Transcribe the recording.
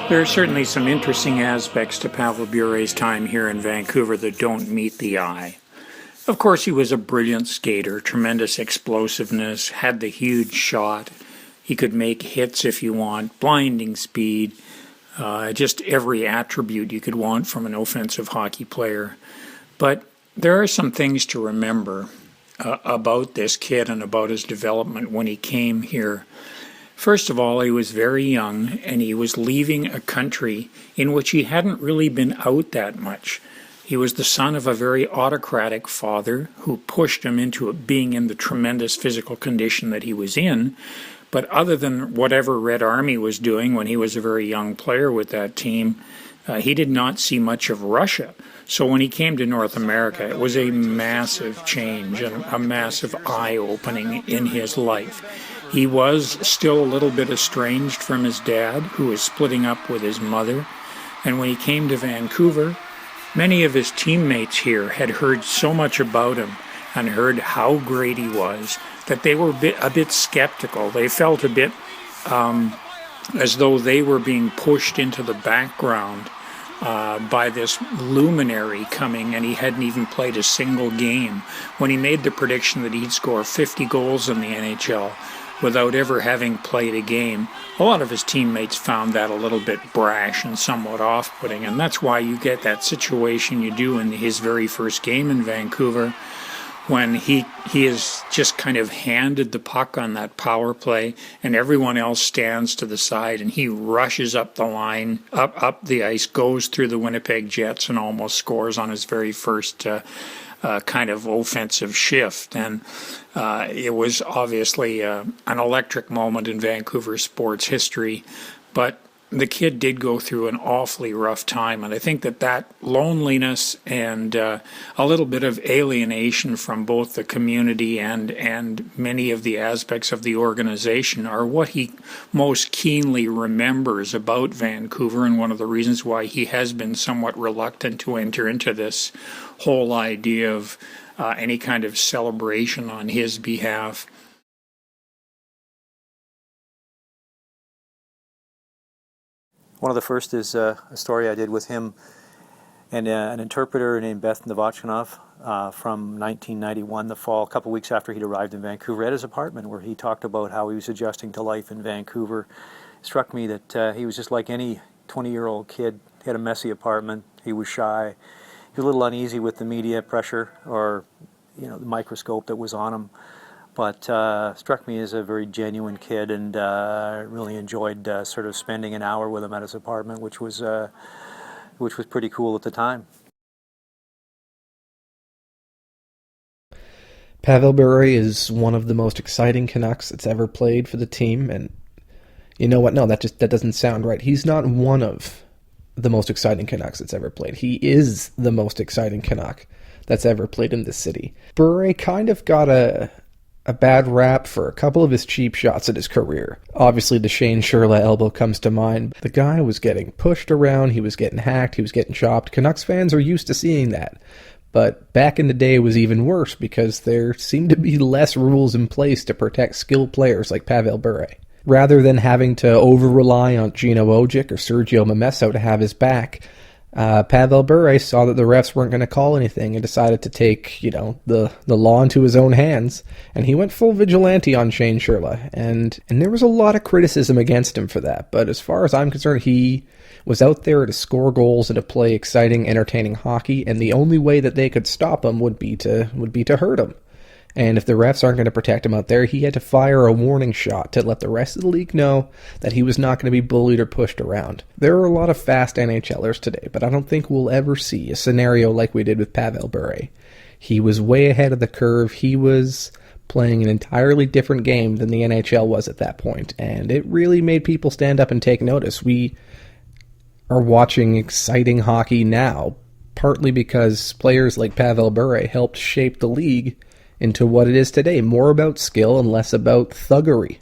There are certainly some interesting aspects to Pavel Bure's time here in Vancouver that don't meet the eye. Of course, he was a brilliant skater, tremendous explosiveness, had the huge shot. He could make hits if you want, blinding speed, just every attribute you could want from an offensive hockey player. But there are some things to remember about this kid and about his development when he came here. First of all, he was very young, and he was leaving a country in which he hadn't really been out that much. He was the son of a very autocratic father who pushed him into being in the tremendous physical condition that he was in. But other than whatever Red Army was doing when he was a very young player with that team, he did not see much of Russia. So when he came to North America, it was a massive change and a massive eye-opening in his life. He was still a little bit estranged from his dad, who was splitting up with his mother. And when he came to Vancouver, many of his teammates here had heard so much about him and heard how great he was that they were a bit skeptical. They felt a bit as though they were being pushed into the background by this luminary coming, and he hadn't even played a single game. When he made the prediction that he'd score 50 goals in the NHL without ever having played a game, a lot of his teammates found that a little bit brash and somewhat off-putting, and that's why you get that situation you do in his very first game in Vancouver, when he is just kind of handed the puck on that power play and everyone else stands to the side, and he rushes up the line, up the ice, goes through the Winnipeg Jets and almost scores on his very first kind of offensive shift. And it was obviously an electric moment in Vancouver sports history, but the kid did go through an awfully rough time, and I think that loneliness and a little bit of alienation from both the community and many of the aspects of the organization are what he most keenly remembers about Vancouver, and one of the reasons why he has been somewhat reluctant to enter into this whole idea of any kind of celebration on his behalf. One of the first is a story I did with him and an interpreter named Beth Novotchinov from 1991, the fall, a couple weeks after he'd arrived in Vancouver, at his apartment, where he talked about how he was adjusting to life in Vancouver. It struck me that he was just like any 20-year-old kid. He had a messy apartment. He was shy. He was a little uneasy with the media pressure or, the microscope that was on him. But struck me as a very genuine kid, and really enjoyed sort of spending an hour with him at his apartment, which was pretty cool at the time. Pavel Bure is one of the most exciting Canucks that's ever played for the team, and you know what? No, that doesn't sound right. He's not one of the most exciting Canucks that's ever played. He is the most exciting Canuck that's ever played in this city. Bure kind of got a bad rap for a couple of his cheap shots at his career. Obviously, the Shane Sherla elbow comes to mind. The guy was getting pushed around, he was getting hacked, he was getting chopped. Canucks fans are used to seeing that. But back in the day, it was even worse because there seemed to be less rules in place to protect skilled players like Pavel Bure. Rather than having to over-rely on Gino Ojic or Sergio Momesso to have his back, Pavel Bure saw that the refs weren't going to call anything and decided to take, the law into his own hands, and he went full vigilante on Shane Sherla, and there was a lot of criticism against him for that, but as far as I'm concerned, he was out there to score goals and to play exciting, entertaining hockey, and the only way that they could stop him would be to hurt him. And if the refs aren't going to protect him out there, he had to fire a warning shot to let the rest of the league know that he was not going to be bullied or pushed around. There are a lot of fast NHLers today, but I don't think we'll ever see a scenario like we did with Pavel Bure. He was way ahead of the curve. He was playing an entirely different game than the NHL was at that point, and it really made people stand up and take notice. We are watching exciting hockey now, partly because players like Pavel Bure helped shape the league into what it is today, more about skill and less about thuggery.